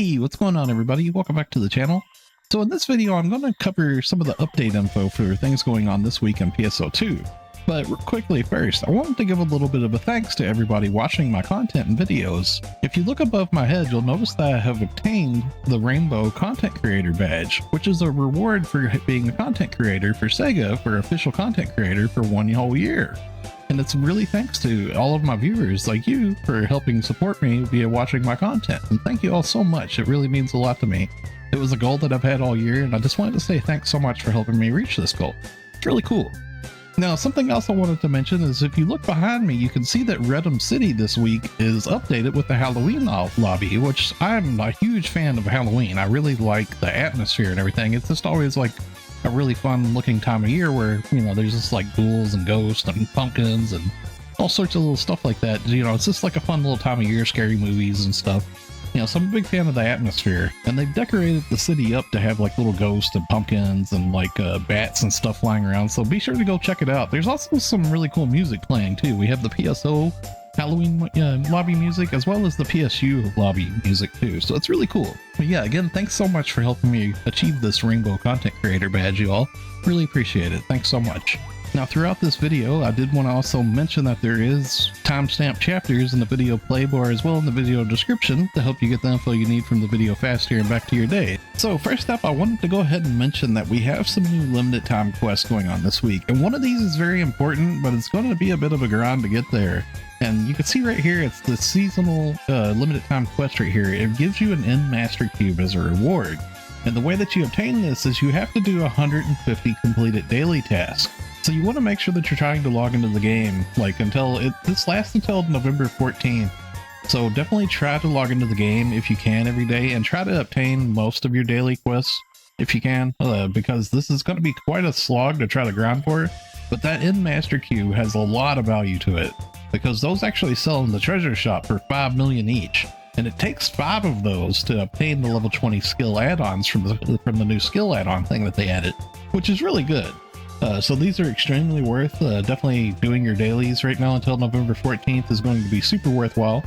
Hey, what's going on everybody? Welcome back to the channel. So in this video, I'm going to cover some of the update info for things going on this week in PSO2. But quickly first, I wanted to give a little bit of a thanks to everybody watching my content and videos. If you look above my head, you'll notice that I have obtained the Rainbow Content Creator Badge, which is a reward for being a content creator for SEGA for official content creator for 1 whole year. And it's really thanks to all of my viewers like you for helping support me via watching my content. And thank you all so much. It really means a lot to me. It was a goal that I've had all year, and I just wanted to say thanks so much for helping me reach this goal. It's really cool. Now, something else I wanted to mention is if you look behind me, you can see that Retem City this week is updated with the Halloween lobby, which I'm a huge fan of Halloween. I really like the atmosphere and everything. It's just always like a really fun looking time of year where, you know, there's just like ghouls and ghosts and pumpkins and all sorts of little stuff like that. You know, it's just like a fun little time of year, scary movies and stuff. You know, so I'm a big fan of the atmosphere, and they've decorated the city up to have like little ghosts and pumpkins and like bats and stuff flying around. So be sure to go check it out. There's also some really cool music playing too. We have the PSO Halloween lobby music as well as the PSU lobby music too. So it's really cool. But yeah, again, thanks so much for helping me achieve this Rainbow Content Creator Badge, you all. Really appreciate it. Thanks so much. Now, throughout this video, I did want to also mention that there is timestamp chapters in the video play bar as well in the video description to help you get the info you need from the video faster and back to your day. So first up, I wanted to go ahead and mention that we have some new limited time quests going on this week. And one of these is very important, but it's going to be a bit of a grind to get there. And you can see right here, it's the seasonal limited time quest right here. It gives you an End Master Cube as a reward. And the way that you obtain this is you have to do 150 completed daily tasks. So you want to make sure that you're trying to log into the game, like this lasts until November 14th. So definitely try to log into the game if you can every day and try to obtain most of your daily quests if you can, because this is going to be quite a slog to try to grind for. But that End Master Cube has a lot of value to it because those actually sell in the treasure shop for 5 million each. And it takes 5 of those to obtain the level 20 skill add-ons from the new skill add-on thing that they added, which is really good. So these are extremely worth, definitely doing your dailies right now until November 14th is going to be super worthwhile.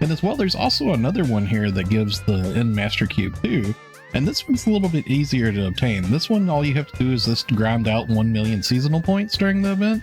And as well, there's also another one here that gives the End Master Cube too. And this one's a little bit easier to obtain. This one, all you have to do is just grind out 1 million seasonal points during the event.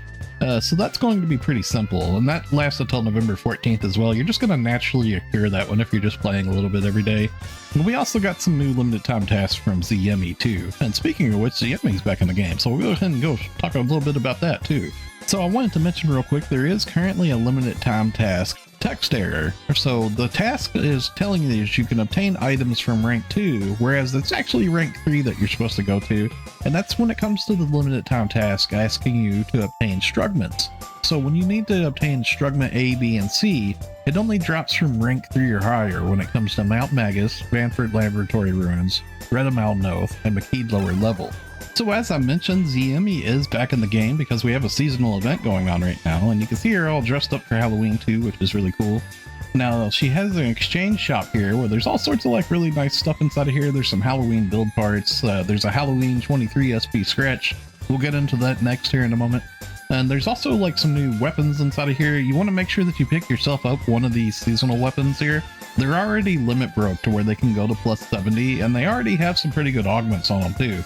So that's going to be pretty simple, and that lasts until November 14th as well. You're just going to naturally occur that one if you're just playing a little bit every day. And we also got some new limited time tasks from Xiemi too. And speaking of which, Xiemi's back in the game, so we'll go ahead and go talk a little bit about that too. So I wanted to mention real quick, there is currently a limited time task, text error. So the task is telling you that you can obtain items from rank 2, whereas it's actually rank 3 that you're supposed to go to. And that's when it comes to the limited time task asking you to obtain Strugments. So when you need to obtain Strugment A, B, and C, it only drops from rank 3 or higher when it comes to Mount Magus, Vanford Laboratory Ruins, Retem and Maqead lower level. So as I mentioned, Xiemi is back in the game because we have a seasonal event going on right now, and you can see her all dressed up for Halloween too, which is really cool. Now, she has an exchange shop here where there's all sorts of like really nice stuff inside of here. There's some Halloween build parts. There's a Halloween 23 SP scratch. We'll get into that next here in a moment. And there's also like some new weapons inside of here. You want to make sure that you pick yourself up one of these seasonal weapons here. They're already limit broke to where they can go to plus 70, and they already have some pretty good augments on them too.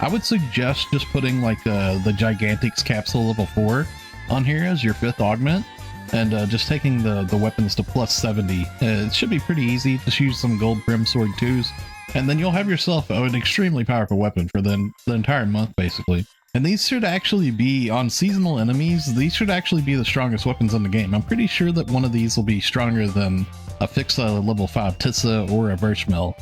I would suggest just putting like the Gigantics capsule level 4 on here as your 5th augment, and just taking the weapons to plus 70. It should be pretty easy. Just use some gold brim sword 2s, and then you'll have yourself an extremely powerful weapon for the entire month basically. And these should actually be on seasonal enemies. These should actually be the strongest weapons in the game. I'm pretty sure that one of these will be stronger than a Fixa level 5 Tissa or a Birchmill.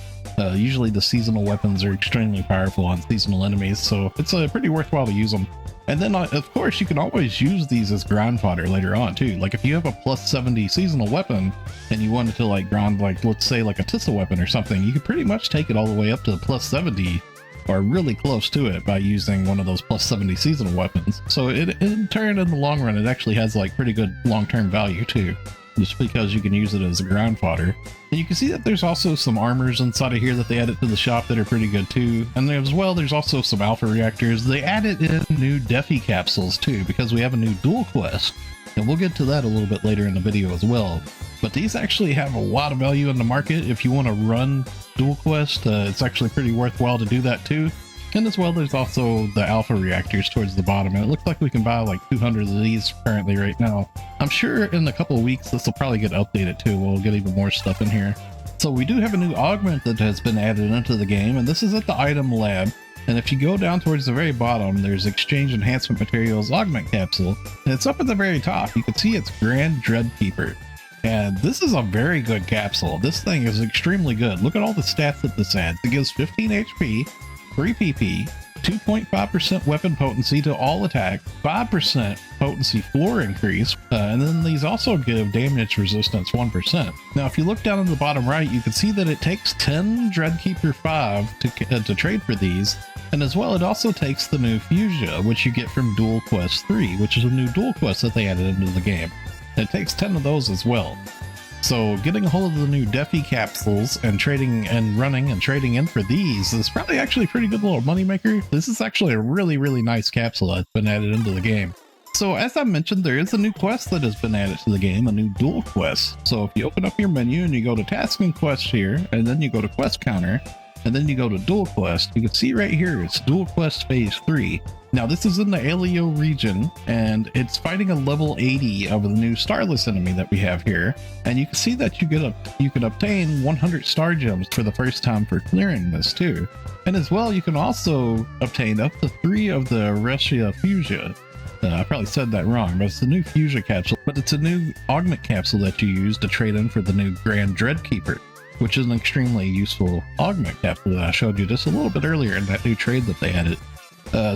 Usually the seasonal weapons are extremely powerful on seasonal enemies, so it's pretty worthwhile to use them. And then of course you can always use these as grind fodder later on too. Like if you have a plus 70 seasonal weapon and you wanted to like grind like, let's say like a Tissa weapon or something, you could pretty much take it all the way up to plus 70 or really close to it by using one of those plus 70 seasonal weapons. So in turn, in the long run, it actually has like pretty good long-term value too, just because you can use it as a ground fodder. And you can see that there's also some armors inside of here that they added to the shop that are pretty good too. And as well, there's also some alpha reactors. They added in new Defi capsules too, because we have a new duel quest. And we'll get to that a little bit later in the video as well. but these actually have a lot of value in the market. If you want to run Duel Quest, it's actually pretty worthwhile to do that too. And as well, there's also the alpha reactors towards the bottom, and it looks like we can buy like 200 of these currently right now. I'm sure in a couple of weeks this will probably get updated too. We'll get even more stuff in here. So we do have a new augment that has been added into the game, and this is at the item lab. And if you go down towards the very bottom, there's Exchange Enhancement Materials Augment Capsule, and it's up at the very top. You can see it's Grand Dreadkeeper. And this is a very good capsule. This thing is extremely good. Look at all the stats that this adds. It gives 15 HP, 3 PP, 2.5% weapon potency to all attack, 5% potency floor increase, and then these also give damage resistance 1%. Now, if you look down on the bottom right, you can see that it takes 10 Dreadkeeper 5 to trade for these, and as well, it also takes the new Fuchsia, which you get from Duel Quest 3, which is a new Duel Quest that they added into the game. It takes 10 of those as well. So getting a hold of the new Defi capsules and trading and running and trading in for these is probably actually a pretty good little moneymaker. This is actually a really, really nice capsule that's been added into the game. So as I mentioned, there is a new quest that has been added to the game, a new Duel Quest. So if you open up your menu and you go to Task and Quest here, and then you go to Quest Counter, and then you go to Duel Quest, you can see right here, it's Duel Quest Phase 3. Now this is in the Alio region, and it's fighting a level 80 of the new Starless enemy that we have here. And you can see that you can obtain 100 star gems for the first time for clearing this too. And as well, you can also obtain up to 3 of the Retia Fuchsia. I probably said that wrong, but it's a new Fuchsia capsule, but it's a new augment capsule that you use to trade in for the new Grand Dreadkeeper, which is an extremely useful augment capsule that I showed you just a little bit earlier in that new trade that they added.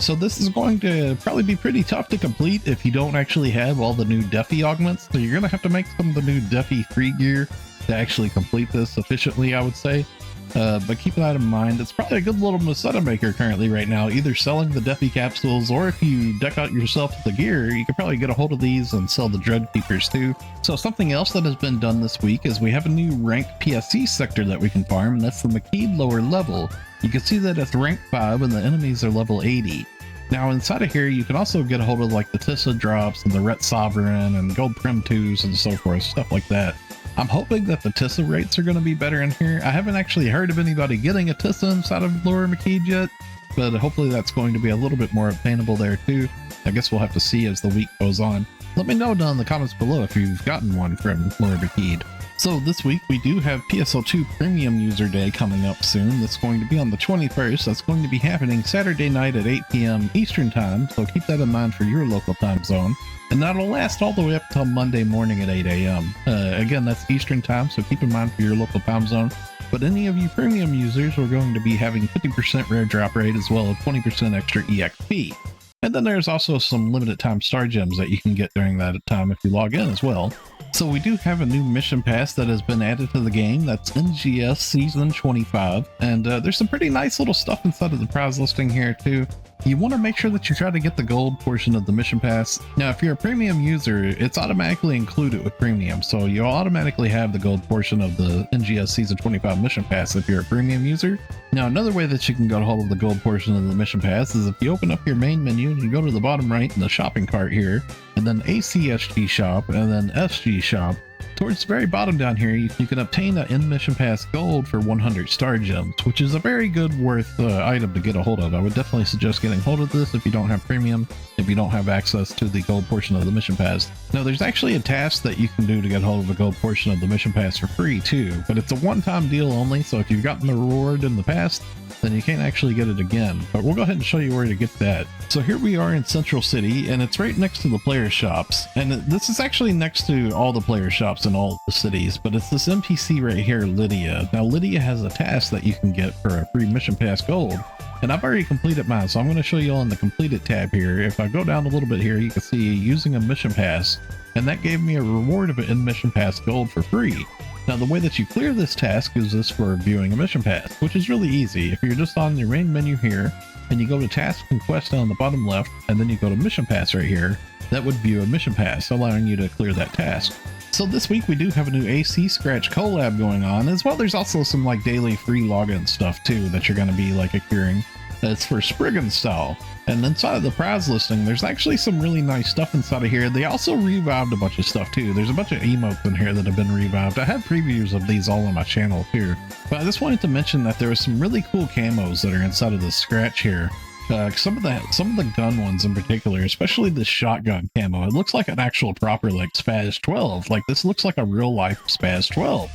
So this is going to probably be pretty tough to complete if you don't actually have all the new Defi augments. So you're going to have to make some of the new Defi free gear to actually complete this efficiently, I would say. But keep that in mind. It's probably a good little Meseta maker currently right now, either selling the Defi capsules, or if you deck out yourself the gear, you could probably get a hold of these and sell the Dread Keepers too. So something else that has been done this week is we have a new ranked PSE sector that we can farm, and that's the Maqead lower level. You can see that it's rank 5 and the enemies are level 80. Now inside of here, you can also get a hold of like the Tissa drops and the Ret Sovereign and Gold Prim 2s and so forth, stuff like that. I'm hoping that the Tissa rates are going to be better in here. I haven't actually heard of anybody getting a Tissa inside of Lower Maqead yet, but hopefully that's going to be a little bit more obtainable there too. I guess we'll have to see as the week goes on. Let me know down in the comments below if you've gotten one from Lower Maqead. So this week we do have PSO2 Premium User Day coming up soon. That's going to be on the 21st. That's going to be happening Saturday night at 8 p.m. Eastern Time, so keep that in mind for your local time zone. And that'll last all the way up until Monday morning at 8 a.m. Again, that's Eastern Time, so keep in mind for your local time zone. But any of you premium users are going to be having 50% rare drop rate as well as 20% extra EXP. And then there's also some limited time star gems that you can get during that time if you log in as well. So we do have a new mission pass that has been added to the game. That's NGS Season 25. And there's some pretty nice little stuff inside of the prize listing here too. You want to make sure that you try to get the gold portion of the mission pass. Now, if you're a premium user, it's automatically included with premium. So you'll automatically have the gold portion of the NGS Season 25 mission pass if you're a premium user. Now, another way that you can get a hold of the gold portion of the mission pass is if you open up your main menu and you go to the bottom right in the shopping cart here, and then ACSG shop, and then SG shop. Towards the very bottom down here, you can obtain an in-mission pass gold for 100 star gems, which is a very good worth item to get a hold of. I would definitely suggest getting hold of this if you don't have premium, if you don't have access to the gold portion of the mission pass. Now, there's actually a task that you can do to get hold of the gold portion of the mission pass for free too, but it's a one-time deal only, so if you've gotten the reward in the past, then you can't actually get it again. But we'll go ahead and show you where to get that. So here we are in Central City, and it's right next to the player shops. And this is actually next to all the player shops in all the cities, but it's this NPC right here, Lydia. Now Lydia has a task that you can get for a free mission pass gold. And I've already completed mine, so I'm going to show you on the completed tab here. If I go down a little bit here, you can see using a mission pass, and that gave me a reward of an in-mission pass gold for free. Now, the way that you clear this task is this for viewing a mission pass, which is really easy. If you're just on your main menu here, and you go to Task and Quest down the bottom left, and then you go to Mission Pass right here, that would view a mission pass, allowing you to clear that task. So this week we do have a new AC Scratch collab going on, as well there's also some like daily free login stuff too that you're going to be like accruing. It's for Spriggan style. And inside of the prize listing, there's actually some really nice stuff inside of here. They also revived a bunch of stuff too. There's a bunch of emotes in here that have been revived. I have previews of these all on my channel here. But I just wanted to mention that there are some really cool camos that are inside of this scratch here. Some of the gun ones in particular, especially the shotgun camo, it looks like an actual proper like Spaz 12. Like this looks like a real life Spaz 12.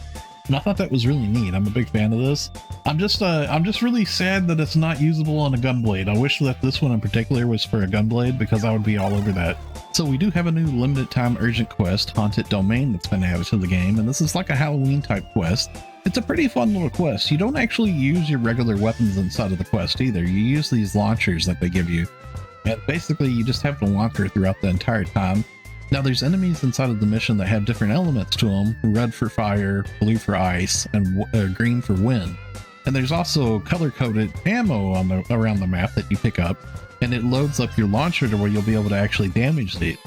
And I thought that was really neat. I'm a big fan of this. I'm just really sad that it's not usable on a gunblade. I wish that this one in particular was for a gunblade because I would be all over that. So we do have a new limited time urgent quest, Haunted Domain, that's been added to the game, and this is like a Halloween type quest. It's a pretty fun little quest. You don't actually use your regular weapons inside of the quest either. You use these launchers that they give you. And basically you just have to launch her throughout the entire time. Now there's enemies inside of the mission that have different elements to them, red for fire, blue for ice, and green for wind. And there's also color-coded ammo around the map that you pick up, and it loads up your launcher to where you'll be able to actually damage it.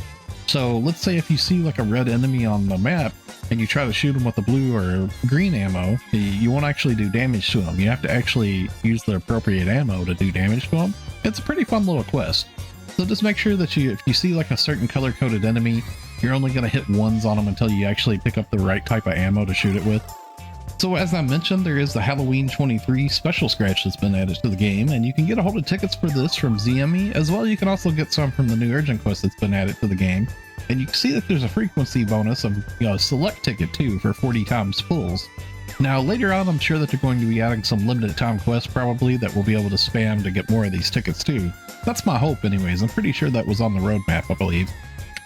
So let's say if you see like a red enemy on the map, and you try to shoot them with the blue or green ammo, you won't actually do damage to them. You have to actually use the appropriate ammo to do damage to them. It's a pretty fun little quest. So just make sure that if you see like a certain color-coded enemy, you're only going to hit ones on them until you actually pick up the right type of ammo to shoot it with. So as I mentioned, there is the Halloween 23 special scratch that's been added to the game, and you can get a hold of tickets for this from Xiemi, as well you can also get some from the new urgent quest that's been added to the game. And you can see that there's a frequency bonus of select ticket too for 40 times pulls. Now later on, I'm sure that they're going to be adding some limited time quests probably that we'll be able to spam to get more of these tickets too. That's my hope anyways. I'm pretty sure that was on the roadmap, I believe.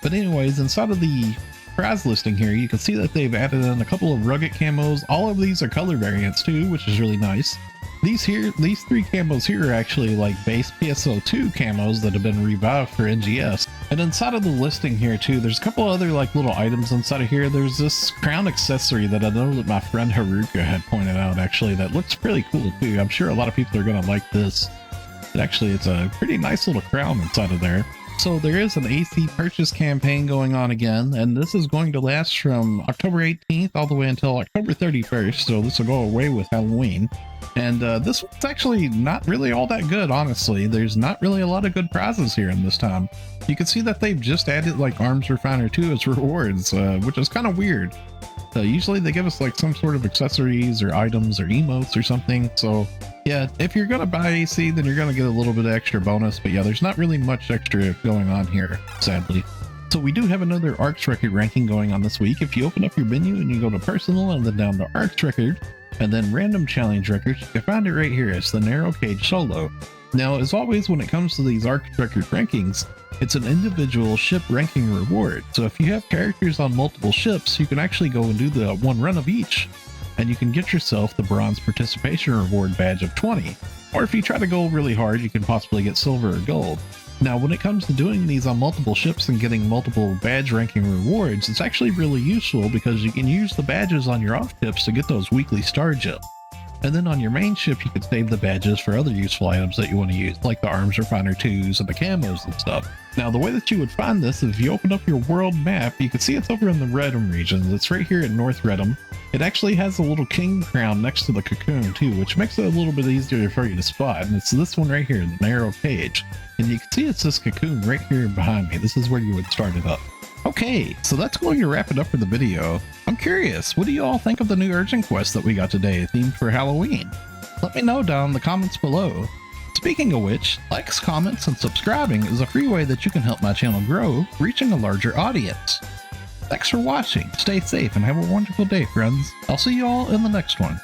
But anyways, inside of the prize listing here, you can see that they've added in a couple of rugged camos. All of these are color variants too, which is really nice. These three camos here are actually like base PSO2 camos that have been revived for NGS. And inside of the listing here too, there's a couple other like little items inside of here. There's this crown accessory that I know that my friend Haruka had pointed out actually that looks pretty cool too. I'm sure a lot of people are gonna like this. But actually it's a pretty nice little crown inside of there. So there is an AC purchase campaign going on again, and this is going to last from October 18th all the way until October 31st, so this will go away with Halloween. And this one's actually not really all that good, honestly. There's not really a lot of good prizes here in this time. You can see that they've just added like Arms Refiner 2 as rewards, which is kind of weird. Usually they give us like some sort of accessories or items or emotes or something, so yeah, if you're gonna buy AC, then you're gonna get a little bit of extra bonus, but yeah, there's not really much extra going on here, sadly. So we do have another Arks record ranking going on this week. If you open up your menu and you go to personal and then down to Arks record, and then random challenge records, you can find it right here. It's the narrow cage solo. Now, as always, when it comes to these Arks record rankings, it's an individual ship ranking reward. So if you have characters on multiple ships, you can actually go and do the one run of each, and you can get yourself the bronze participation reward badge of 20. Or if you try to go really hard, you can possibly get silver or gold. Now, when it comes to doing these on multiple ships and getting multiple badge ranking rewards, it's actually really useful because you can use the badges on your off ships to get those weekly star gems. And then on your main ship, you can save the badges for other useful items that you want to use, like the Arms Refiner 2s and the camos and stuff. Now, the way that you would find this is if you open up your world map, you can see it's over in the Retem region. It's right here at North Retem. It actually has a little king crown next to the cocoon too, which makes it a little bit easier for you to spot. And it's this one right here, the narrow cage. And you can see it's this cocoon right here behind me. This is where you would start it up. Okay, so that's going to wrap it up for the video. I'm curious, what do you all think of the new urgent quest that we got today, themed for Halloween? Let me know down in the comments below. Speaking of which, likes, comments, and subscribing is a free way that you can help my channel grow, reaching a larger audience. Thanks for watching, stay safe, and have a wonderful day, friends. I'll see you all in the next one.